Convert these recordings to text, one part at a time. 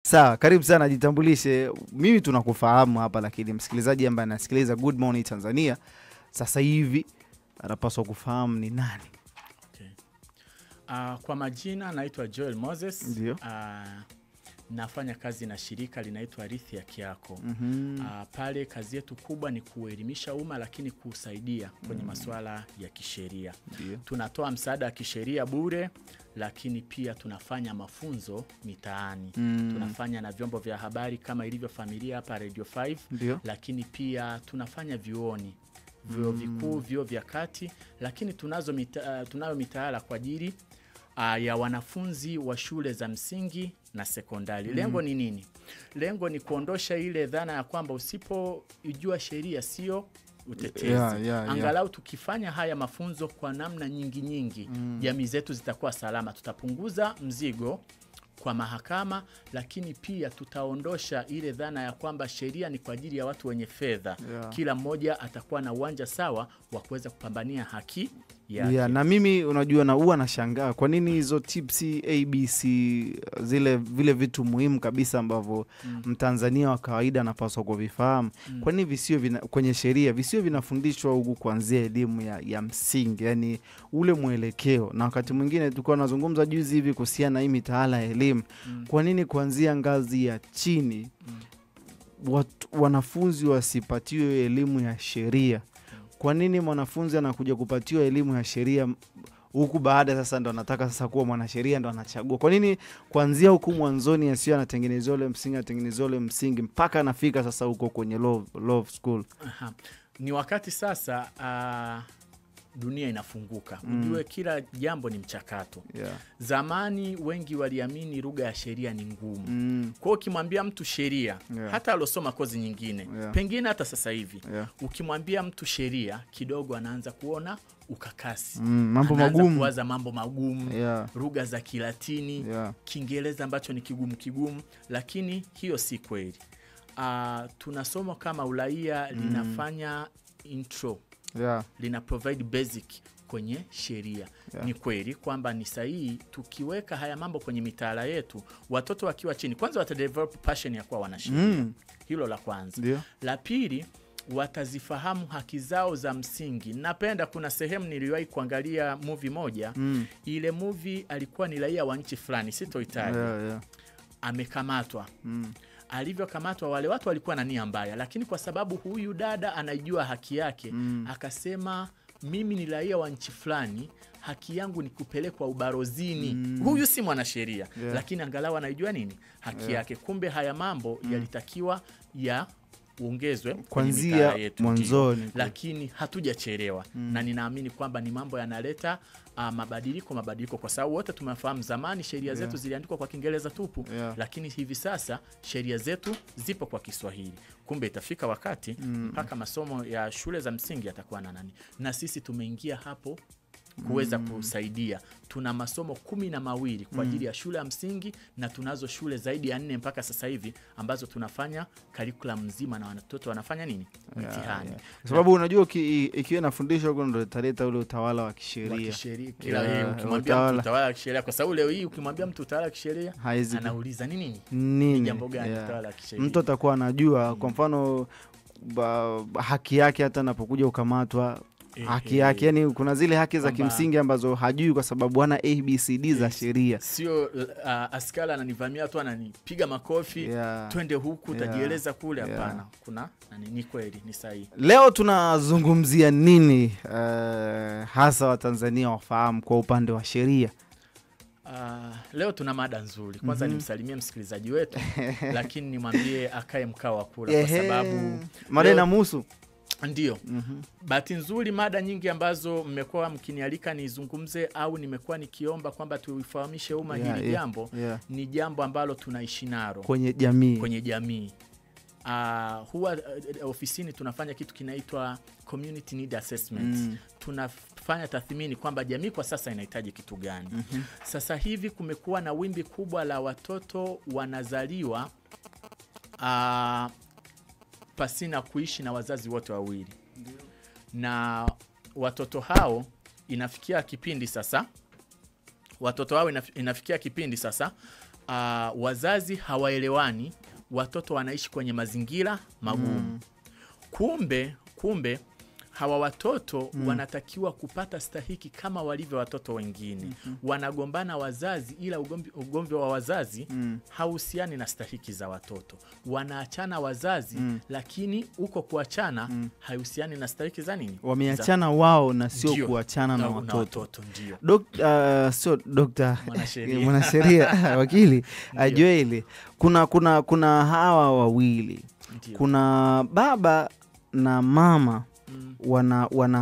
Sawa, karibu sana, jitambulishe. Mimi tunakufahamu hapa, lakini msikilizaji ambaye anasikiliza Good Morning Tanzania sasa hivi anapaswa kufahamu ni nani. Okay. Kwa majina naitwa Joel Moses. Ndio. Nafanya kazi na shirika linaitwa Rithi ya Kiako. Pale kazi yetu kubwa ni kuelimisha umma, lakini kusaidia kwenye masuala ya kisheria. Tunatoa msaada wa kisheria bure, lakini pia tunafanya mafunzo mitaani. Tunafanya na vyombo vya habari kama ilivyo Familia hapa Radio 5. Ndio. Lakini pia tunafanya vyuoni, vyuo vikuu, vyuo vya kati, lakini tunayo mitaala kwa ajili ya wanafunzi wa shule za msingi na sekondari. Lengo ni nini? Lengo ni kuondosha ile dhana ya kwamba usipojua sheria sio utetezi. Angalau tukifanya haya mafunzo kwa namna nyingi, jamii zetu zitakuwa salama. Tutapunguza mzigo kwa mahakama, lakini pia tutaondosha ile dhana ya kwamba sheria ni kwa ajili ya watu wenye fedha. Kila mmoja atakuwa na uwanja sawa wa kuweza kupambania haki yake. Na mimi unajua na huwa nashangaa kwa nini hizo tips ABC, vile vitu muhimu kabisa ambavyo Mtanzania wa kawaida anapaswa kuvifahamu, kwa nini visio kwenye sheria visio vinafundishwa huku kuanzia elimu ya msingi, yani ule mwelekeo. Na wakati mwingine tulikuwa tunazungumza juzi hivi kuhusiana na hii mitaala ya elimu, kwa nini kuanzia ngazi ya chini wanafunzi wasipatiwe elimu ya sheria? Kwa nini mwanafunzi anakuja kupatiwa elimu ya sheria huku baada sasa ndo anataka sasa kuwa mwanasheria ndo anachagua? Kwa nini kuanzia huku mwanzoni asio anatengenezwa ule msingi mpaka anafika sasa huko kwenye law school? Ni wakati sasa dunia inafunguka. Ujue kila jambo ni mchakato. Zamani wengi waliamini lugha ya sheria ni ngumu. Kwa hiyo ukimwambia mtu sheria, hata alosoma kozi nyingine, pengine hata sasa hivi, ukimwambia mtu sheria kidogo anaanza kuona ukakasi. Mambo magumu. Kuwaza mambo magumu, lugha za Kilatini, Kiingereza ambacho ni kigumu, lakini hiyo si kweli. Tunasoma kama uraia linafanya intro. Lina provide basic kwenye sheria. Ni kweli kwamba ni sahihi tukiweka haya mambo kwenye mitaala yetu, watoto wakiwa chini kwanza watadevelop passion ya kuwa wanasheria. Hilo la kwanza. La pili, watazifahamu haki zao za msingi. Napenda kuna sehemu niliwahi kuangalia movie moja. Ile movie alikuwa ni raia wa nchi fulani, sitoitaja. Amekamatwa. Alivyokamatwa, wale watu walikuwa na nia mbaya, lakini kwa sababu huyu dada anajua haki yake, akasema mimi ni raia wa nchi fulani, haki yangu ni kupelekwa ubarozini. Huyu si mwanasheria, lakini angalau anajua nini haki yake. Kumbe haya mambo yalitakiwa uongezwe kwanzia mwanzoni, lakini hatujachelewa. Na ninaamini kwamba ni mambo yanaleta mabadiliko, kwa sababu wote tumefahamu zamani sheria zetu ziliandikwa kwa Kiingereza tupu, lakini hivi sasa sheria zetu zipo kwa Kiswahili. Kumbe itafika wakati mpaka masomo ya shule za msingi yatakuwa na nani, na sisi tumeingia hapo kuweza kusaidia. Tuna masomo 12 kwa ajili ya shule ya msingi, na tunazo shule zaidi ya 4 mpaka sasa hivi ambazo tunafanya curriculum nzima na watoto wanafanya nini? Mtihani. Sababu unajua ikiwa inafundishwa huko ndo italeta ule utawala wa kisheria. Kila ukimwambia mtu utawala wa kisheria, kwa sababu leo hii ukimwambia mtu utawala wa kisheria anauliza nini? Ni jambo gani utawala wa kisheria? Mtu atakuwa anajua kwa mfano haki yake hata anapokuja ukamatwa, haki yake, yani kuna zile haki za kimsingi ambazo hajui kwa sababu hana ABCD za sheria. Sio askari ananivamia tu ananipiga makofi, twende huku tajieleza kule. Hapana, kuna ni kweli, ni sahihi. Leo tunazungumzia nini hasa Watanzania wafahamu kwa upande wa sheria? Leo tuna mada nzuri. Kwanza nimsalimie msikilizaji wetu, lakini nimwambie akae mkao wa kula, kwa sababu mada inamuhusu. Ndio. Bahati nzuri mada nyingi ambazo mmekuwa mkinialika nizungumze au nimekuwa nikiomba kwamba tuifahamishe umma hili jambo, ni jambo ambalo tunaishi nalo kwenye jamii. Huwa ofisini tunafanya kitu kinaitwa community need assessment. Tunafanya tathmini kwamba jamii kwa sasa inahitaji kitu gani. Sasa hivi kumekuwa na wimbi kubwa la watoto wanazaliwa pasina kuishi na wazazi wote wawili. Na watoto hao inafikia kipindi sasa wazazi hawaelewani, watoto wanaishi kwenye mazingira magumu. Kumbe hawa watoto wanatakiwa kupata stahiki kama walivyo watoto wengine. Wanagombana wazazi, ila ugomvi wa wazazi hauhusiani na stahiki za watoto. Wanaachana wazazi, lakini uko kuachana haihusiani na stahiki za nini? Wameachana wao na sio kuachana na watoto. Ndio. Sio dokta, mwanasheria wakili ajue ile. Kuna hawa wawili. Ndiyo. Kuna baba na mama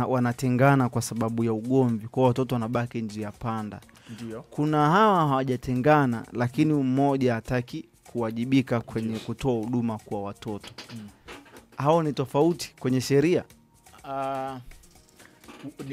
wanatengana kwa sababu ya ugomvi, kwa watoto wanabaki njia panda. Ndiyo. Kuna hawa hawajatengana lakini mmoja hataki kuwajibika kwenye kutoa huduma kwa watoto. Hao ni tofauti kwenye sheria?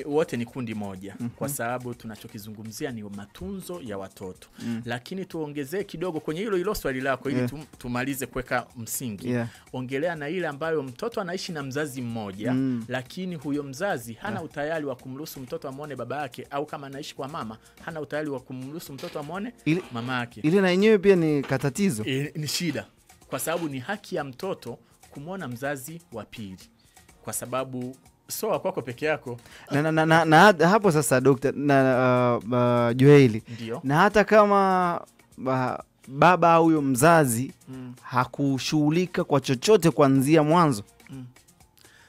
Wote ni kundi moja, kwa sababu tunachokizungumzia ni matunzo ya watoto. Lakini tuongezee kidogo kwenye hilo swali lako ili tumalize kuweka msingi. Ongelea na ile ambayo mtoto anaishi na mzazi mmoja, lakini huyo mzazi hana utayari wa kumruhusu mtoto amuone baba yake, au kama anaishi kwa mama hana utayari wa kumruhusu mtoto amuone mama yake. Ile na yenyewe pia ni katatizo. Ni shida, kwa sababu ni haki ya mtoto kumuona mzazi wa pili, kwa sababu so kwako peke yako. Na hapo sasa dokta Joeli, na hata kama baba huyo mzazi hakushughulika kwa chochote kuanzia mwanzo.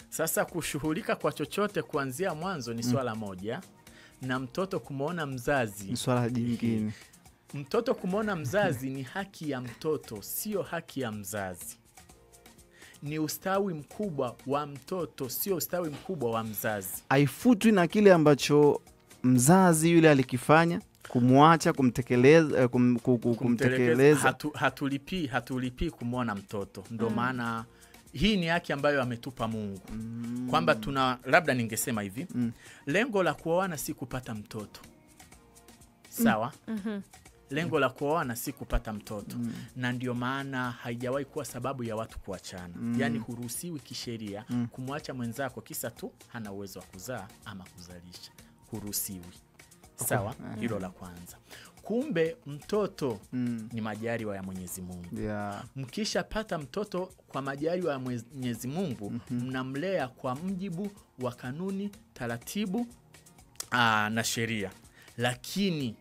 Sasa kushughulika kwa chochote kuanzia mwanzo ni swala moja, na mtoto kumuona mzazi ni swala jingine. Mtoto kumuona mzazi ni haki ya mtoto, sio haki ya mzazi. Ni ustawi mkubwa wa mtoto, sio ustawi mkubwa wa mzazi. Haifutwi na kile ambacho mzazi yule alikifanya, kumwacha, kumtekeleza. Hatulipii kumuona mtoto. Ndio maana hii ni haki ambayo ametupa Mungu. Kwamba labda ningesema hivi, lengo la kuoana si kupata mtoto. Sawa? Lengo la kuoana si kupata mtoto. Na ndio maana haijawahi kuwa sababu ya watu kuachana. Yani huruhusiwi kisheria kumwacha mwenzako kisa tu hana uwezo wa kuzaa ama kuzalisha. Huruhusiwi. Sawa? Hilo la kwanza. Kumbe mtoto ni majaliwa ya Mwenyezi Mungu. Mkisha pata mtoto kwa majaliwa ya Mwenyezi Mungu, mnamlea kwa mjibu wa kanuni, taratibu na sheria. Lakini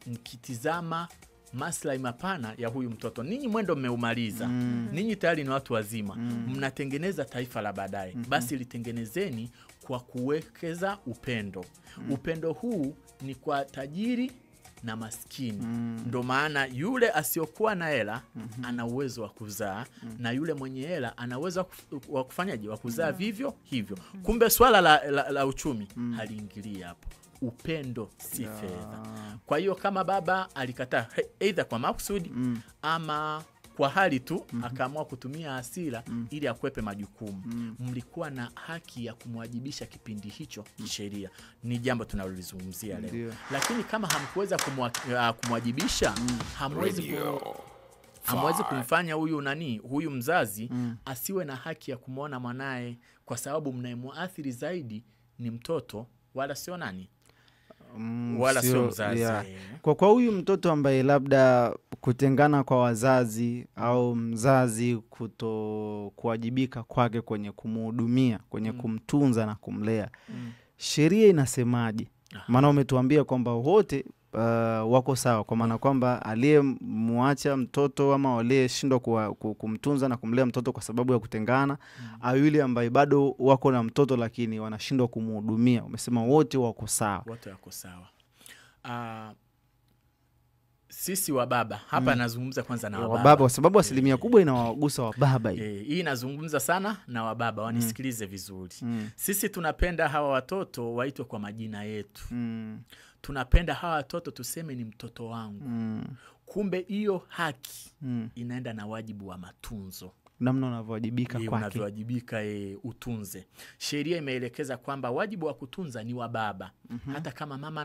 mkitizama maslahi mapana ya huyu mtoto, ninyi mwendo mmeumaliza. Ninyi tayari ni watu wazima. Mnatengeneza taifa la baadaye. Basi litengenezeni kwa kuwekeza upendo. Upendo huu ni kwa tajiri na maskini. Ndo maana yule asiokuwa na hela ana uwezo wa kuzaa, na yule mwenye hela ana uwezo wa kufanyaje, wa kuzaa vivyo hivyo. Kumbe swala la uchumi haliingilii hapo. Upendo si fedha. Kwa hiyo kama baba alikataa either kwa makusudi ama kwa hali tu akaamua kutumia hasira ili akwepe majukumu, mlikuwa na haki ya kumwajibisha kipindi hicho kisheria. Ni jambo tunalolizungumzia leo. Lakini kama hamkuweza kumwajibisha, hamwezi kumfanya huyu mzazi asiwe na haki ya kumuona mwanae, kwa sababu mnayemuathiri zaidi ni mtoto, wala sio wala sio mzazi. Kwa huyu mtoto ambaye labda kutengana kwa wazazi au mzazi kuto kuwajibika kwake kwenye kumhudumia, kwenye kumtunza na kumlea, sheria inasemaje? Maana umetuambia kwamba wote wako sawa, kwa maana kwamba aliyemwacha mtoto ama aliyeshindwa kumtunza na kumlea mtoto kwa sababu ya kutengana, au yule ambaye bado wako na mtoto lakini wanashindwa kumhudumia, umesema wote wako sawa. Wote wako sawa. Sisi wa baba hapa nazungumza kwanza na wababa, kwa sababu asilimia kubwa inawagusa wababa hii. Hii nazungumza sana na wababa, wanisikilize vizuri. Sisi tunapenda hawa watoto waitwe kwa majina yetu. Tunapenda hawa watoto tuseme ni mtoto wangu. Kumbe hiyo haki inaenda na wajibu wa matunzo. Namna unavyowajibika kwake. Unavyowajibika utunze. Sheria imeelekeza kwamba wajibu wa kutunza ni wa baba. Hata kama mama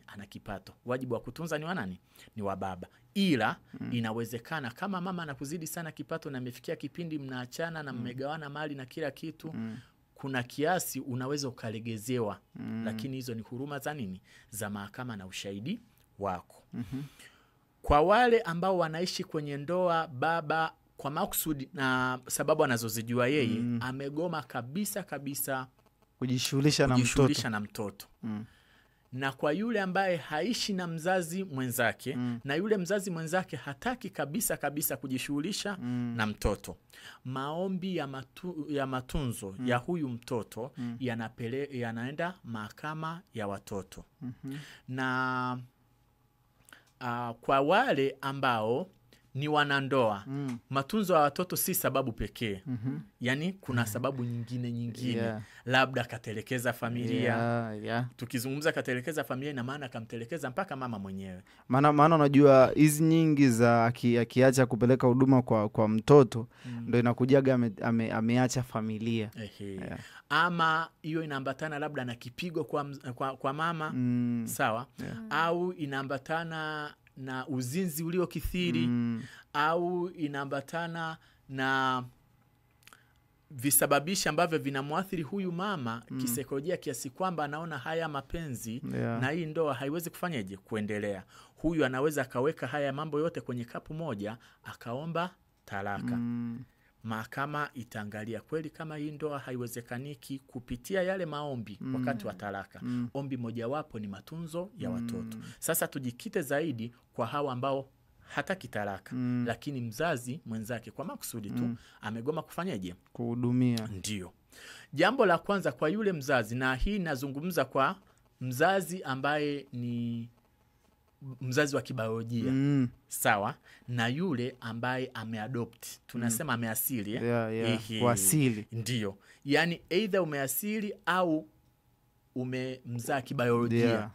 ana kipato, wajibu wa kutunza ni wa nani? Ni wa baba. Ila inawezekana kama mama anakuzidi sana kipato na amefikia kipindi mnaachana na mmegawana mali na kila kitu, kuna kiasi unaweza ukalegezewa. Lakini hizo ni huruma za nini? Za mahakama na ushahidi wako. Kwa wale ambao wanaishi kwenye ndoa, baba kwa makusudi na sababu anazozijua yeye, amegoma kabisa kujishughulisha na mtoto. Na kwa yule ambaye haishi na mzazi mwenzake, na yule mzazi mwenzake hataki kabisa kujishughulisha na mtoto, maombi ya matunzo ya huyu mtoto yanaenda mahakama ya watoto. Na kwa wale ambao ni wanandoa, matunzo ya watoto si sababu pekee. Yani kuna sababu nyingine. Labda katelekeza familia. Tukizungumza katelekeza familia, ina maana kamtelekeza mpaka mama mwenyewe. Maana unajua hizi nyingi za akiacha kupeleka huduma kwa mtoto, ndio inakujaga ameacha familia. Ama hiyo inaambatana labda na kipigo kwa mama, sawa? Au inaambatana na uzinzi uliokithiri, au inaambatana na visababishi ambavyo vinamwathiri huyu mama kisaikolojia, kiasi kwamba anaona haya mapenzi na hii ndoa haiwezi kufanyaje kuendelea. Huyu anaweza akaweka haya mambo yote kwenye kapu moja, akaomba talaka. Mahakama itaangalia kweli kama hii ndoa haiwezekaniki kupitia yale maombi wakati wa talaka. Ombi mojawapo ni matunzo ya watoto. Sasa tujikite zaidi kwa hawa ambao hataki talaka, lakini mzazi mwenzake kwa makusudi tu amegoma kufanyaje kuhudumia. Ndio jambo la kwanza kwa yule mzazi, na hii nazungumza kwa mzazi ambaye ni mzazi wa kibiolojia, sawa, na yule ambaye ameadopt, tunasema ameasili, kuasili. Ndio, yani either umeasili au umemzaa kibiolojia.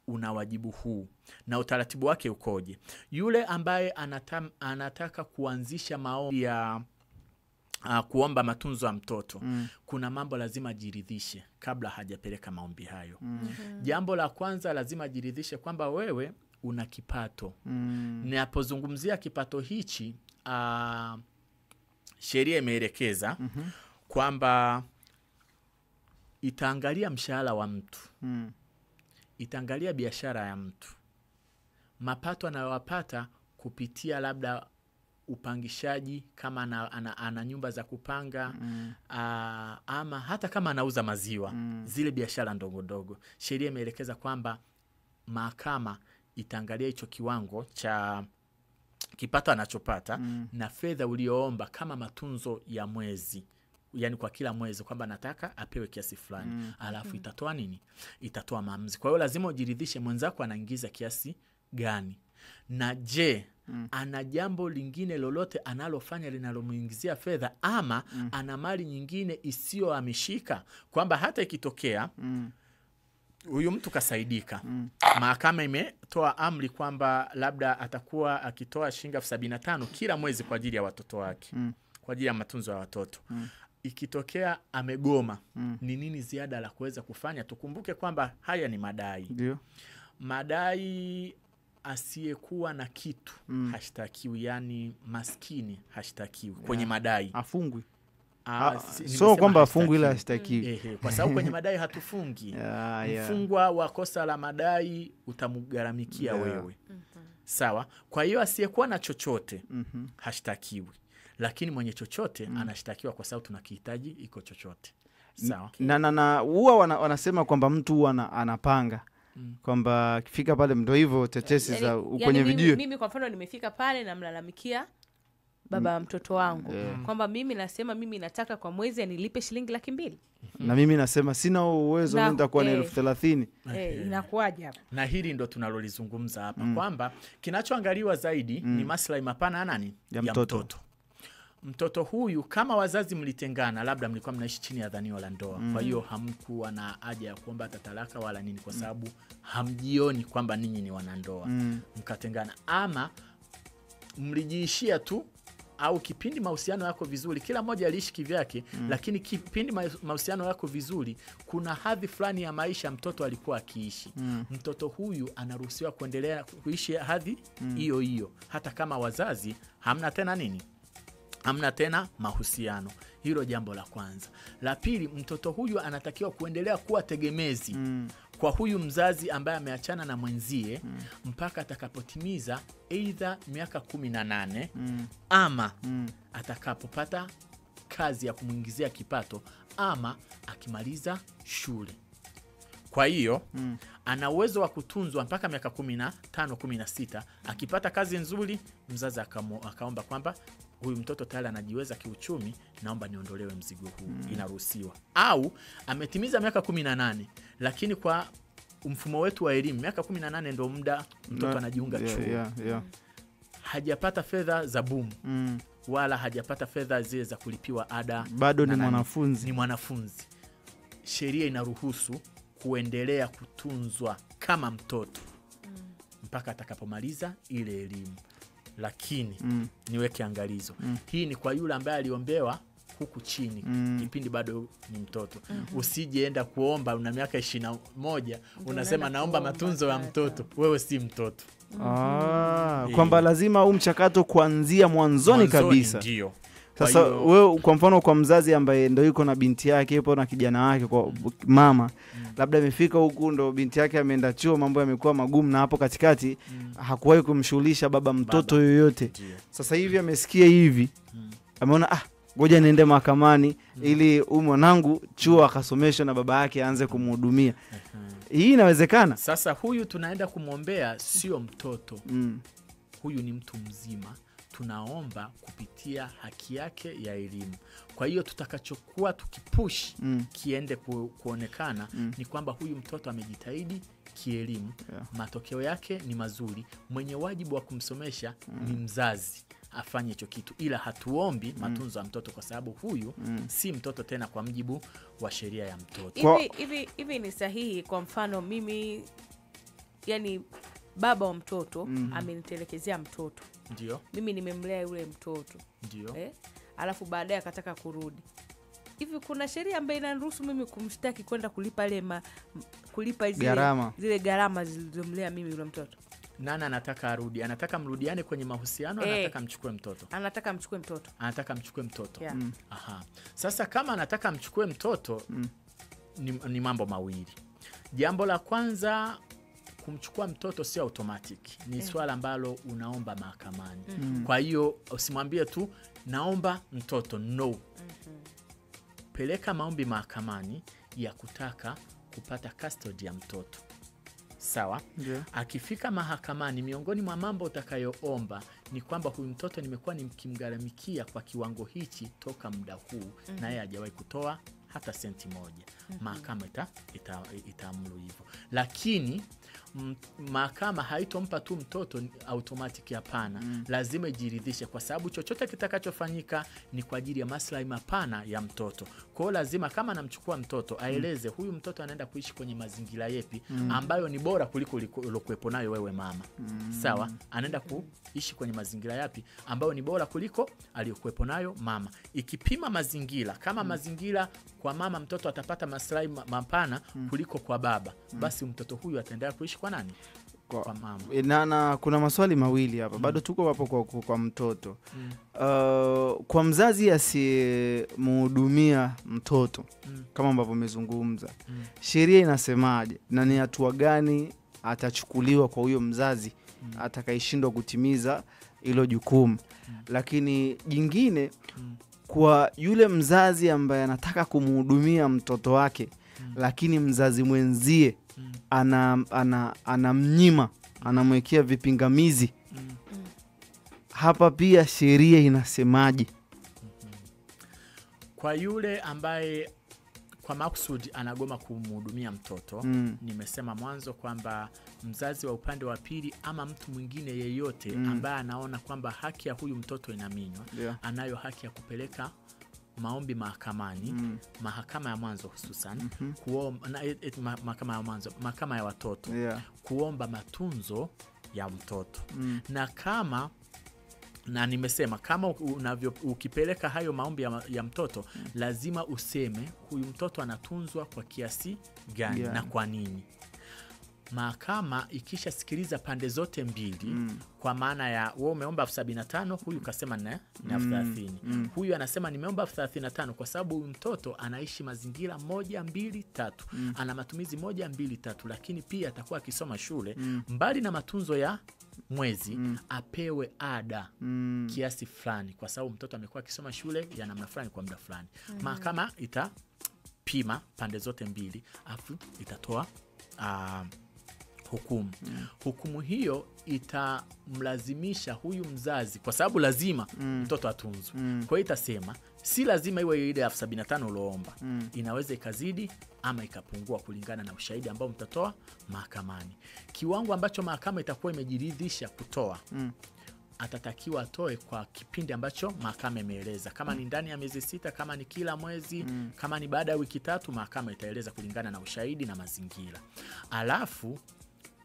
Una wajibu huu, na utaratibu wake ukoje? Yule ambaye anataka kuanzisha maombi ya kuomba matunzo ya mtoto, kuna mambo lazima jiridhishe kabla hajapeleka maombi hayo. Jambo la kwanza, lazima jiridhishe kwamba wewe una kipato. Ninapozungumzia kipato hichi, sheria imeelekeza kwamba itaangalia mshahara wa mtu, itaangalia biashara ya mtu, mapato anayopata kupitia labda upangishaji, kama ana nyumba za kupanga, ama hata kama anauza maziwa, zile biashara ndogo ndogo. Sheria imeelekeza kwamba mahakama itaangalia hicho kiwango cha kipato anachopata na fedha ulioomba kama matunzo ya mwezi, yani kwa kila mwezi, kwamba nataka apewe kiasi fulani. Alafu itatoa nini? Itatoa maamuzi. Kwa hiyo lazima ujiridhishe mwenzako anaingiza kiasi gani, na je, ana jambo lingine lolote analofanya linalomuingizia fedha, ama ana mali nyingine isiyohamishika, kwamba hata ikitokea huyu mtu kasaidika, mahakama imetoa amri kwamba labda atakuwa akitoa shilingi 75,000 kila mwezi kwa ajili ya watoto wake, kwa ajili ya matunzo ya watoto. Ikitokea amegoma, ni nini ziada la kuweza kufanya? Tukumbuke kwamba haya ni madai. Ndio. Madai, asiyekuwa na kitu hashtakiwi, yani maskini hashtakiwi kwenye madai. Afungwi. So kwamba afungwi ila hashtakiwi. Kwa sababu kwenye madai hatufungi. Mfungwa wa kosa la madai utamgharamikia wewe. Sawa? Kwa hiyo asiyekuwa na chochote hashtakiwi, lakini mwenye chochote anashtakiwa, kwa sababu tunakihitaji iko chochote. Sawa? Na huwa wanasema kwamba mtu huwa anapanga kwamba kifika pale, ndio hivyo tetesi za kwenye video. Mimi kwa mfano nimefika pale na mlalamikia baba mtoto wangu, kwamba mimi nasema mimi nataka kwa mwezi anilipe shilingi 200,000. Na mimi nasema sina uwezo, mimi nitakuwa na 30,000. Inakuaje hapa? Na hili ndo tunalolizungumza hapa, kwamba kinachoangaliwa zaidi ni maslahi mapana nani? Ya mtoto. Mtoto huyu, kama wazazi mlitengana, labda mlikuwa mnaishi chini ya dhanio la ndoa, kwa hiyo hamkuwa na haja ya kuomba talaka wala nini, kwa sababu hamjioni kwamba ninyi ni wanandoa, mkatengana. Ama mlijiishia tu, au kipindi mahusiano yako vizuri, kila mmoja aliishi kivyake, lakini kipindi mahusiano yako vizuri, kuna hadhi fulani ya maisha mtoto alikuwa akiishi. Mtoto huyu anaruhusiwa kuendelea kuishi hadhi hiyo hiyo, hata kama wazazi hamna tena nini? Hamna tena mahusiano. Hilo jambo la kwanza. La pili, mtoto huyu anatakiwa kuendelea kuwa tegemezi kwa huyu mzazi ambaye ameachana na mwenzie mpaka atakapotimiza either miaka 18 ama atakapopata kazi ya kumuingizia kipato ama akimaliza shule. Kwa hiyo ana uwezo wa kutunzwa mpaka miaka 15, 16. Akipata kazi nzuri, mzazi akaomba kwamba huyu mtoto tayari anajiweza kiuchumi, naomba niondolewe mzigo huu. Inaruhusiwa. Au ametimiza miaka 18, lakini kwa mfumo wetu wa elimu miaka 18 ndio muda mtoto anajiunga chuo. Hajapata fedha za boom. Wala hajapata fedha zile za kulipiwa ada, bado ni mwanafunzi. Sheria inaruhusu kuendelea kutunzwa kama mtoto mpaka atakapomaliza ile elimu. Lakini niweke angalizo. Hii ni kwa yule ambaye aliombewa huku chini kipindi bado ni mtoto. Usijeenda kuomba una miaka 21 unasema naomba matunzo ya mtoto. Wewe si mtoto. Kwamba lazima mchakato kuanzia mwanzoni kabisa. Ndio. Sasa wewe kwa mfano kwa mzazi ambaye ndio yuko na binti yake yupo na kijana wake kwa mama, labda imefika huku ndo binti yake ameenda chuo, mambo yamekuwa magumu na hapo katikati hakuwahi kumshughulisha baba mtoto yoyote. Sasa hivi amesikia hivi, ameona ngoja niende mahakamani ili mwanangu chuo akasomeshwe na baba yake aanze kumhudumia. Hii inawezekana? Sasa huyu tunaenda kumwombea sio mtoto. Huyu ni mtu mzima. Tunaomba kupitia haki yake ya elimu. Kwa hiyo tutakachokuwa tukipush kiende kuonekana ni kwamba huyu mtoto amejitahidi kielimu, matokeo yake ni mazuri, mwenye wajibu wa kumsomesha ni mzazi afanye hicho kitu, ila hatuombi matunzo ya mtoto kwa sababu huyu si mtoto tena kwa mjibu wa sheria ya mtoto. Hivi ni sahihi kwa mfano mimi, yani baba wa mtoto amenitelekezea mtoto. Ndio. Mimi nimemlea yule mtoto. Ndio. Alafu baadaye akataka kurudi. Hivi kuna sheria ambayo inaruhusu mimi kumshtaki kwenda kulipa kulipa zile gharama zilizomlea mimi yule mtoto? Nani anataka arudi? Anataka mrudiane kwenye mahusiano, anataka mchukue mtoto? Anataka mchukue mtoto. Anataka mchukue mtoto. Aha. Sasa kama anataka mchukue mtoto ni mambo mawili. Jambo la kwanza, kumchukua mtoto sio automatic. Ni swala ambalo unaomba mahakamani. Kwa hiyo usimwambie tu naomba mtoto, no. Peleka maombi mahakamani ya kutaka kupata custody ya mtoto. Sawa? Akifika mahakamani, miongoni mwa mambo utakayoomba ni kwamba huyu mtoto nimekuwa nikimgharamikia kwa kiwango hichi toka muda huu na yeye hajawahi kutoa hata senti moja. Mahakama itaamuru hivyo. Lakini mahakama haitompa tu mtoto automatic, hapana. Lazima ijiridhishe, kwa sababu chochote kitakachofanyika ni kwa ajili ya maslahi mapana ya mtoto. Kwa hiyo lazima kama anamchukua mtoto aeleze huyu mtoto anaenda kuishi kwenye mazingira yepi ambayo ni bora kuliko ulokuepo nayo wewe mama. Sawa? Anaenda kuishi kwenye mazingira yapi ambayo ni bora kuliko aliyokuepo nayo mama. Ikipima mazingira, kama mazingira kwa mama mtoto atapata maslahi mapana kuliko kwa baba, basi mtoto huyu ataendelea kuishi kwa nani? Kwa mama. Na kuna maswali mawili hapa. Bado tuko hapo kwa mtoto. Kwa mzazi asiyemhudumia mtoto kama ambavyo umezungumza, sheria inasemaje na ni hatua gani atachukuliwa kwa huyo mzazi atakaishindwa kutimiza hilo jukumu? Lakini jingine, kwa yule mzazi ambaye anataka kumhudumia mtoto wake lakini mzazi mwenzie anamnyima, anamwekea vipingamizi, hapa pia sheria inasemaje? Kwa yule ambaye kwa makusudi anagoma kumhudumia mtoto, nimesema mwanzo kwamba mzazi wa upande wa pili ama mtu mwingine yeyote ambaye anaona kwamba haki ya huyu mtoto inaminywa, anayo haki ya kupeleka maombi mahakamani, mahakama ya mwanzo hususan, mahakama ya watoto, kuomba matunzo ya mtoto. Na nimesema kama ukipeleka hayo maombi ya mtoto, lazima useme huyu mtoto anatunzwa kwa kiasi gani na kwa nini. mahakama ikisha sikiliza pande zote mbili, kwa maana ya wewe umeomba 75, huyu kasema na 30. Huyu anasema nimeomba 35 kwa sababu mtoto anaishi mazingira 1 2 3. Ana matumizi 1 2 3, lakini pia atakuwa akisoma shule. Mbali na matunzo ya mwezi, apewe ada kiasi fulani kwa sababu mtoto amekuwa akisoma shule ya namna fulani kwa muda fulani. Mahakama itapima pande zote mbili, afu itatoa hukumu. Hukumu hiyo itamlazimisha huyu mzazi, kwa sababu lazima mtoto atunzwe. Kwa hiyo itasema si lazima iwe ile 75 uloomba. Inaweza ikazidi ama ikapungua kulingana na ushahidi ambao mtatoa mahakamani. Kiwango ambacho mahakama itakuwa imejiridhisha kutoa, atatakiwa atoe kwa kipindi ambacho mahakama imeeleza. Kama ni ndani ya miezi 6, kama ni kila mwezi, kama ni baada ya wiki 3, mahakama itaeleza kulingana na ushahidi na mazingira. Alafu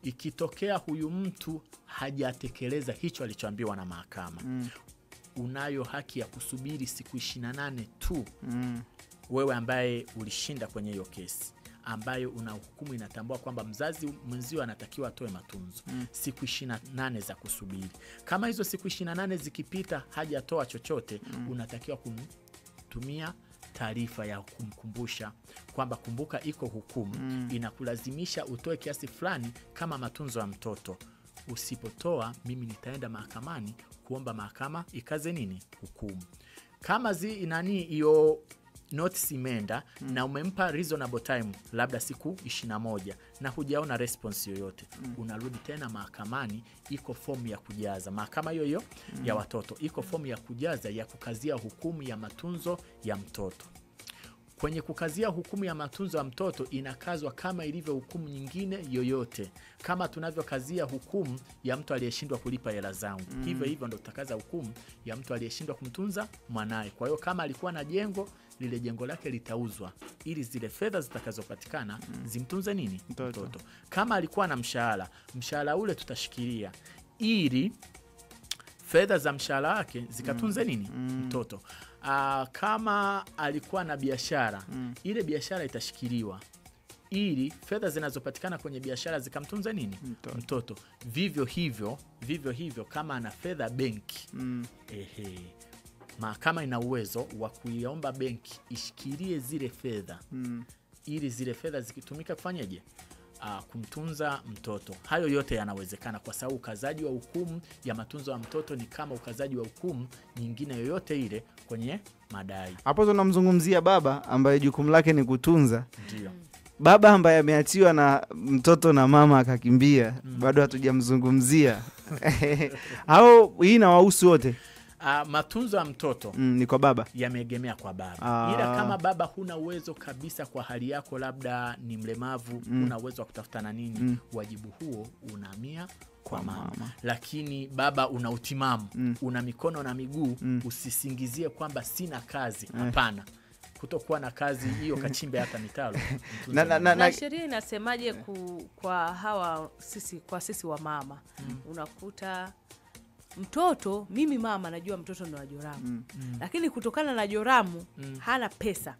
ikitokea huyu mtu hajatekeleza hicho alichoambiwa na mahakama, unayo haki ya kusubiri siku 28 tu. Wewe ambaye ulishinda kwenye hiyo kesi, ambayo una hukumu inatambua kwamba mzazi mwenzio anatakiwa atoe matunzo, siku 28 za kusubiri. Kama hizo siku 28 zikipita hajatoa chochote, unatakiwa kumtumia taarifa ya kumkumbusha kwamba kumbuka iko hukumu inakulazimisha utoe kiasi fulani kama matunzo ya mtoto. Usipotoa, mimi nitaenda mahakamani kuomba mahakama ikaze hukumu. Kama hiyo notice imeenda na umempa reasonable time, labda siku 21, na hujaona response yoyote, unarudi tena mahakamani. Iko fomu ya kujaza, mahakama hiyo ya watoto iko fomu ya kujaza ya kukazia hukumu ya matunzo ya mtoto. Kwenye kukazia hukumu ya matunzo ya mtoto inakazwa kama ilivyo hukumu nyingine yoyote. Kama tunavyokazia hukumu ya mtu aliyeshindwa kulipa hela zangu, hivyo ndo tutakaza hukumu ya mtu aliyeshindwa kumtunza mwanae. Kwa hiyo kama alikuwa na jengo, lile jengo lake litauzwa ili zile fedha zitakazopatikana zimtunze mtoto. Kama alikuwa na mshahara ule tutashikilia ili fedha za mshahara wake zikatunze mtoto. Kama alikuwa na biashara, ile biashara itashikiliwa ili fedha zinazopatikana kwenye biashara zikamtunza mtoto. Vivyo hivyo kama ana fedha benki, mahakama ina uwezo wa kuiomba benki ishikilie zile fedha ili zile fedha zikitumika kufanyaje? Kumtunza mtoto. Hayo yote yanawezekana kwa sababu ukazaji wa hukumu ya matunzo ya mtoto ni kama ukazaji wa hukumu nyingine yoyote ile kwenye madai. Hapo tunamzungumzia baba ambaye jukumu lake ni kutunza. Ndio. Baba ambaye ameachiwa na mtoto na mama akakimbia, bado hatujamzungumzia. Hao hii inawahusu wote. Matunzo ya mtoto ni kwa baba, yameegemea kwa baba. Ila kama baba huna uwezo kabisa kwa hali yako, labda ni mlemavu, huna uwezo wa kutafutana wajibu huo unahamia kwa mama. Lakini baba una utimamu, una mikono na miguu, usisingizie kwamba sina kazi. Hapana. Kutokuwa na kazi hiyo kachimbe hata mitalo. Na sheria inasemaje kwa hawa sisi wa mama? Unakuta mtoto, mimi mama najua mtoto ni wa Joramu, lakini kutokana na Joramu hana pesa,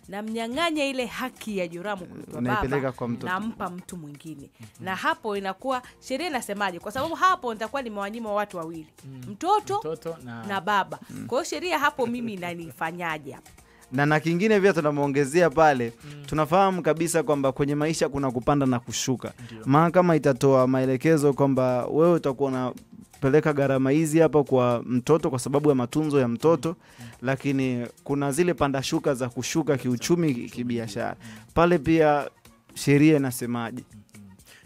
na mnyang'anya ile haki ya Joramu kwa baba, nampa mtu mwingine. Na hapo inakuwa sheria inasemaje? Kwa sababu hapo nitakuwa nimewanyima watu wawili, mtoto na baba. Kwa hiyo sheria hapo mimi inanifanyaje hapo? Na kingine pia tunamuongezea pale, tunafahamu kabisa kwamba kwenye maisha kuna kupanda na kushuka. Mahakama itatoa maelekezo kwamba wewe utakuwa na peleka gharama hizi hapa kwa mtoto kwa sababu ya matunzo ya mtoto, lakini kuna zile panda shuka za kushuka kiuchumi, kibiashara. Pale pia sheria inasemaje?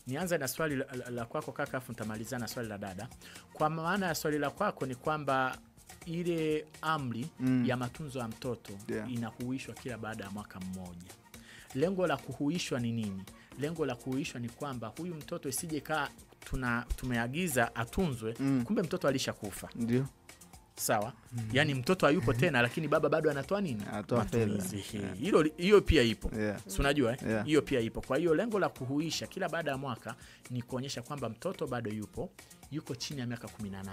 Nianza na swali la kwako kaka, afu nitamalizana na swali la dada. Kwa maana ya swali la kwako ni kwamba ile amri ya matunzo ya mtoto inahuishwa kila baada ya mwaka mmoja. Lengo la kuhuishwa ni nini? Lengo la kuhuishwa ni kwamba huyu mtoto isije tumeagiza atunzwe, kumbe mtoto alishakufa. Ndio. Sawa? Yani mtoto hayupo tena, lakini baba bado anatoa nini? Anatoa fedha. Hiyo pia ipo. Si unajua hiyo pia ipo. Kwa hiyo lengo la kuhuisha kila baada ya mwaka ni kuonyesha kwamba mtoto bado yuko chini ya miaka 18,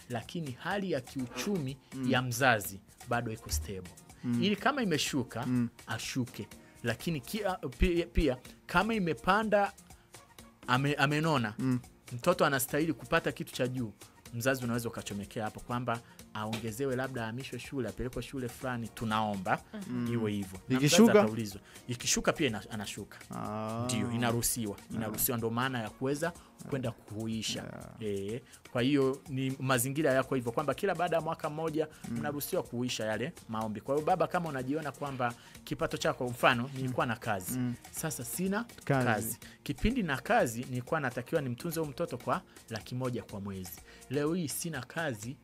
lakini hali ya kiuchumi ya mzazi bado iko stable. Ili kama imeshuka ashuke, lakini pia kama imepanda amenona, mtoto anastahili kupata kitu cha juu, mzazi unaweza ukachomekea hapo kwamba aongezewe, labda ahamishwe shule, apelekwe shule fulani, tunaomba iwe hivyo. Ikishuka pia anashuka. Ndio inaruhusiwa. Ndio maana ya kuweza kwenda kuhuisha. Kwa hiyo ni mazingira yako hivyo kwamba kila baada ya mwaka mmoja mnaruhusiwa kuhuisha yale maombi. Kwa hiyo baba, kama unajiona kwamba kipato chako, mfano nilikuwa na kazi, sasa sina kazi. Kipindi na kazi nilikuwa natakiwa nimtunze huyo mtoto kwa 100,000 kwa mwezi. Leo hii sina kazi,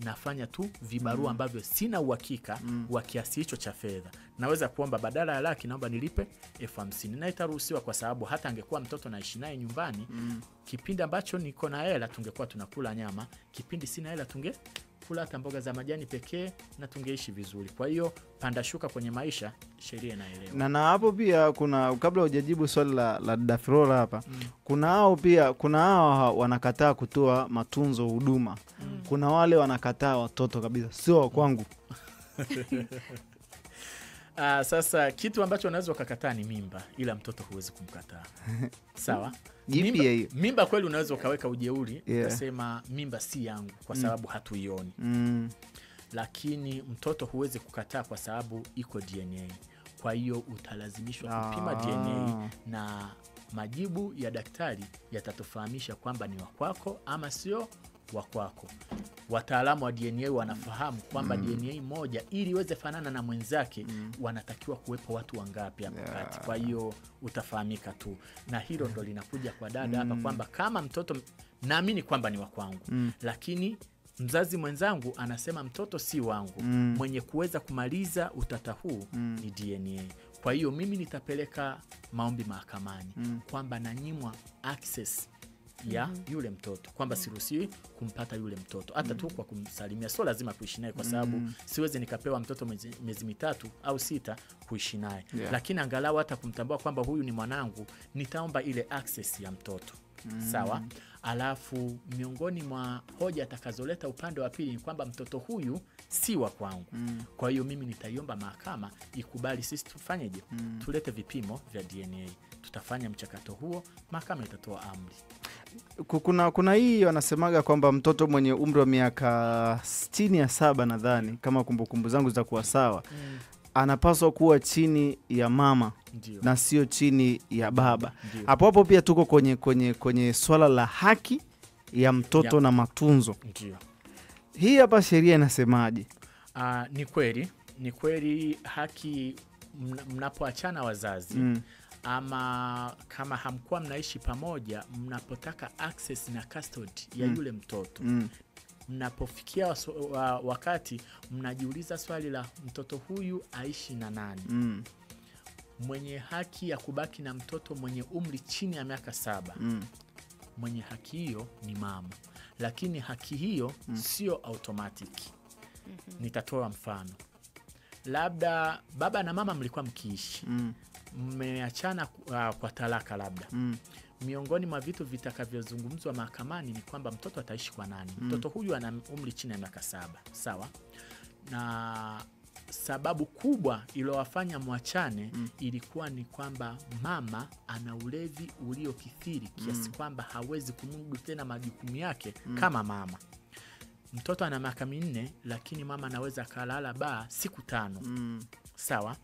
nafanya tu vibarua ambavyo sina uhakika wa kiasi hicho cha fedha. Naweza kuomba badala ya 100,000 naomba nilipe 50,000, na itaruhusiwa kwa sababu hata angekuwa mtoto naishi naye nyumbani, kipindi ambacho niko na hela tungekuwa tunakula nyama, kipindi sina hela tungekula hata mboga za majani pekee na tungeishi vizuri. Kwa hiyo panda shuka kwenye maisha, sheria inaelewa. Na hapo pia kuna, kabla hujajibu swali la Dafrora hapa, kuna hao wanakataa kutoa matunzo huduma. Kuna wale wanakataa watoto kabisa, sio wa kwangu. Sasa kitu ambacho unaweza ukakataa ni mimba, ila mtoto huwezi kumkataa. Sawa? Mimba kweli unaweza ukaweka ujeuri, ukasema mimba si yangu kwa sababu hatuioni. Lakini mtoto huwezi kukataa kwa sababu iko DNA. Kwa hiyo utalazimishwa kupima DNA na majibu ya daktari yatatufahamisha kwamba ni wa kwako ama sio wa kwako. Wataalamu wa DNA wanafahamu kwamba DNA moja ili iweze fanana na mwenzake wanatakiwa kuwepo watu wangapi hapo kati. Kwa hiyo utafahamika tu. Na hilo ndo linakuja kwa dada hapa kwamba kama mtoto naamini kwamba ni wa kwangu, lakini mzazi mwenzangu anasema mtoto si wangu, mwenye kuweza kumaliza utata huu ni DNA. Kwa hiyo mimi nitapeleka maombi mahakamani kwamba nanyimwa access ya yule mtoto, kwamba siruhusiwi kumpata yule mtoto hata tu kwa kumsalimia. Sio lazima kuishi naye kwa sababu siwezi nikapewa mtoto miezi 3 au 6 kuishi naye, lakini angalau hata kumtambua kwamba huyu ni mwanangu, nitaomba ile access ya mtoto. Sawa? Alafu miongoni mwa hoja atakazoleta upande wa pili ni kwamba mtoto huyu si wa kwangu. Kwa hiyo mimi nitaiomba mahakama ikubali sisi tufanyeje? Tulete vipimo vya DNA. Tutafanya mchakato huo, mahakama itatoa amri. Kuna hii wanasemaga kwamba mtoto mwenye umri wa miaka 67 nadhani, kama kumbukumbu zangu za kuwa sawa, anapaswa kuwa chini ya mama. Ndiyo. Na sio chini ya baba. Hapo pia tuko kwenye swala la haki ya mtoto na matunzo. Ndiyo. Hii hapa sheria inasemaje? Ni kweli haki mnapoachana wazazi ama kama hamkuwa mnaishi pamoja, mnapotaka access na custody ya yule mtoto, mnapofikia wakati mnajiuliza swali la mtoto huyu aishi na nani? Mwenye haki ya kubaki na mtoto mwenye umri chini ya miaka 7, mwenye haki hiyo ni mama, lakini haki hiyo sio automatic. Nitatoa mfano. Labda baba na mama mlikuwa mkiishi, mmeachana kwa talaka labda. Miongoni mwa vitu vitakavyozungumzwa mahakamani ni kwamba mtoto ataishi kwa nani? Mtoto huyu ana umri chini ya miaka 7. Sawa? Na sababu kubwa iliyowafanya mwachane ilikuwa ni kwamba mama ana ulevi uliokithiri kiasi kwamba hawezi kumudu tena majukumu yake kama mama. Mtoto ana miaka 4 lakini mama anaweza kalala baa siku 5. Sawa?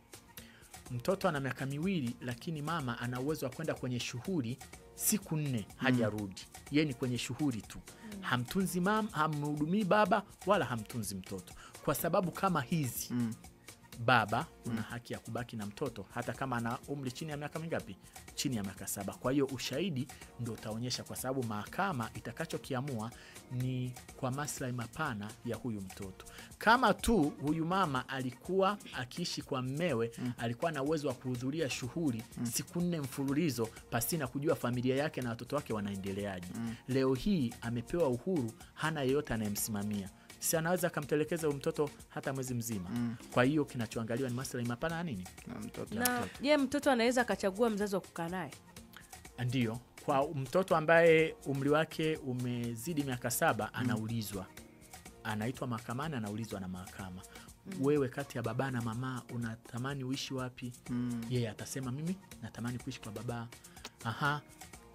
Mtoto ana miaka 2 lakini mama ana uwezo wa kwenda kwenye shughuli siku 4 hajarudi. Yeye ni kwenye shughuli tu. Hamtunzi mama, hamhudumii baba wala hamtunzi mtoto. Kwa sababu kama hizi, baba una haki ya kubaki na mtoto hata kama ana umri chini ya miaka mingapi? Chini ya miaka 7. Kwa hiyo ushahidi ndio utaonyesha, kwa sababu mahakama itakachokiamua ni kwa maslahi mapana ya huyu mtoto. Kama tu huyu mama alikuwa akiishi kwa mmewe, alikuwa na uwezo wa kuhudhuria shughuli siku 4 mfululizo pasina kujua familia yake na watoto wake wanaendeleaje. Leo hii amepewa uhuru, hana yeyote anayemsimamia. Si anaweza kumtelekeza mtoto hata mwezi mzima. Kwa hiyo kinachoangaliwa ni maslahi mapana ya nini? Na je, mtoto anaweza akachagua mzazi wa kukaa naye? Ndio. Kwa mtoto ambaye umri wake umezidi miaka 7 anaulizwa. Anaitwa mahakamani, anaulizwa na mahakama. Wewe kati ya baba na mama unatamani uishi wapi? Yeye atasema mimi natamani kuishi kwa baba.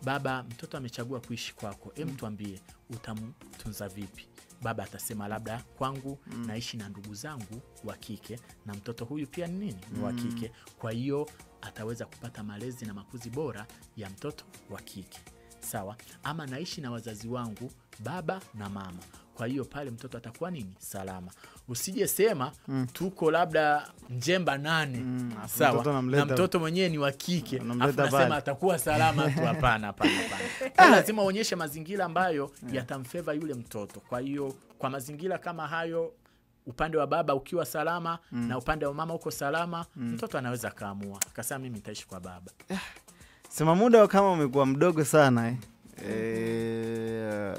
baba, mtoto amechagua kuishi kwako, tuambie utamtunza vipi? Baba atasema labda kwangu naishi na ndugu zangu wa kike na mtoto huyu pia ni wa kike, kwa hiyo ataweza kupata malezi na makuzi bora ya mtoto wa kike. Sawa? Ama naishi na wazazi wangu, baba na mama, kwa hiyo pale mtoto atakuwa salama. Usije sema tuko labda Njemba 8, sawa, na mtoto mwenyewe ni wa kike, nasema atakuwa salama tu. Hapana. Lazima uonyeshe mazingira ambayo yatamfeva yule mtoto. Kwa hiyo kwa mazingira kama hayo, upande wa baba ukiwa salama na upande wa mama uko salama, mtoto anaweza kaamua akasema mimi nitaishi kwa baba. Sema muda kama umekuwa mdogo sana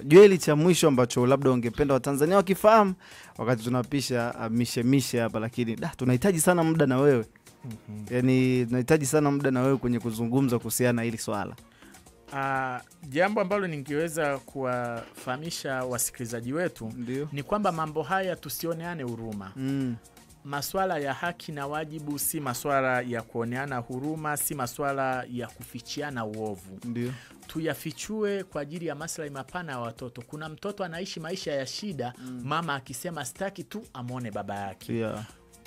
Joeli, cha mwisho ambacho labda ungependa Watanzania wakifahamu wakati tunapisha mishemishe hapa, lakini tunahitaji sana muda na wewe. Yani tunahitaji sana muda na wewe kwenye kuzungumza kuhusiana hili swala. Jambo ambalo ningeweza kuwafahamisha wasikilizaji wetu ni kwamba mambo haya tusioneane huruma. Maswala ya haki na wajibu si maswala ya kuoneana huruma, si maswala ya kufichiana uovu. Ndio. Tuyafichue kwa ajili ya maslahi mapana ya watoto. Kuna mtoto anaishi maisha ya shida, mama akisema sitaki tu amwone baba yake.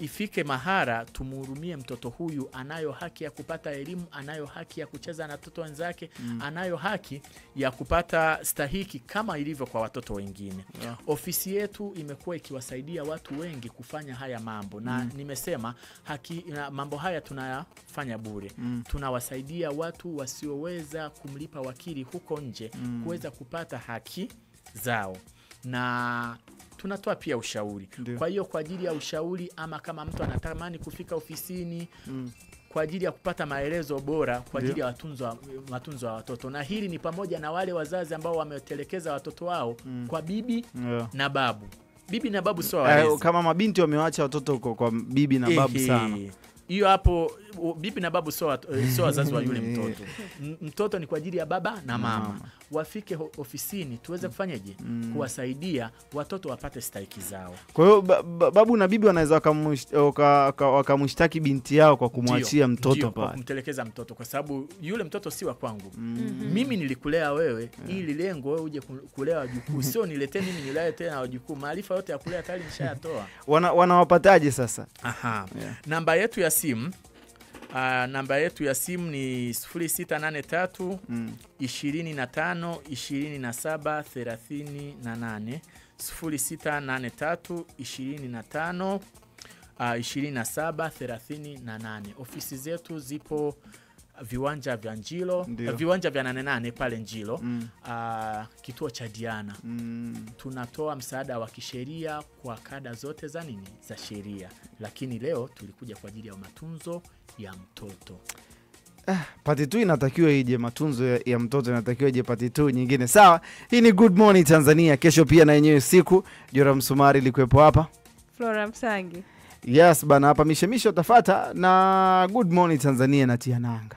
Ifike mahara tumhurumie mtoto huyu. Anayo haki ya kupata elimu, anayo haki ya kucheza na watoto wenzake, anayo haki ya kupata stahiki kama ilivyo kwa watoto wengine. Ofisi yetu imekuwa ikiwasaidia watu wengi kufanya haya mambo, na nimesema mambo haya tunayafanya bure. Tunawasaidia watu wasioweza kumlipa wakili huko nje kuweza kupata haki zao, na tunatoa pia ushauri. Kwa hiyo kwa ajili ya ushauri, ama kama mtu anatamani kufika ofisini kwa ajili ya kupata maelezo bora kwa ajili ya matunzo wa watoto, na hili ni pamoja na wale wazazi ambao wametelekeza watoto wao kwa bibi na babu. Bibi na babu sio walezi. Kama mabinti wamewaacha watoto kwa bibi na babu sana. Hiyo hapo, bibi na babu sio wazazi wa yule mtoto. Mtoto ni kwa ajili ya baba na mama. Wafike ofisini tuweze kufanyaje? Kuwasaidia watoto wapate stahiki zao. Kwa hiyo babu na bibi wanaweza wakamshtaki binti yao kwa kumwachia mtoto pale, kumtelekeza mtoto, kwa sababu yule mtoto si wa kwangu. Mimi nilikulea wewe ili lengo wewe uje kulea wajukuu, sio niletee mimi nilee tena wajukuu. Maarifa yote ya kulea tayari nishayatoa. Wanawapataje sasa? Namba yetu ya simu ni 0683 25 27 38. 0683 25 27 38. Ofisi zetu zipo viwanja vya Njilo, viwanja vya 88 pale Njilo, kituo cha Diana. Tunatoa msaada wa kisheria kwa kada zote za sheria, lakini leo tulikuja kwa ajili ya matunzo ya mtoto. Pati 2 inatakiwa ije, matunzo ya mtoto inatakiwa ije pati 2 nyingine. Sawa, hii ni Good Morning Tanzania. Kesho pia na yenyewe siku Jora Msumari likuwepo hapa, Flora Msangi. Yes bana, hapa mishemisho utafuata na Good Morning Tanzania na Tiananga.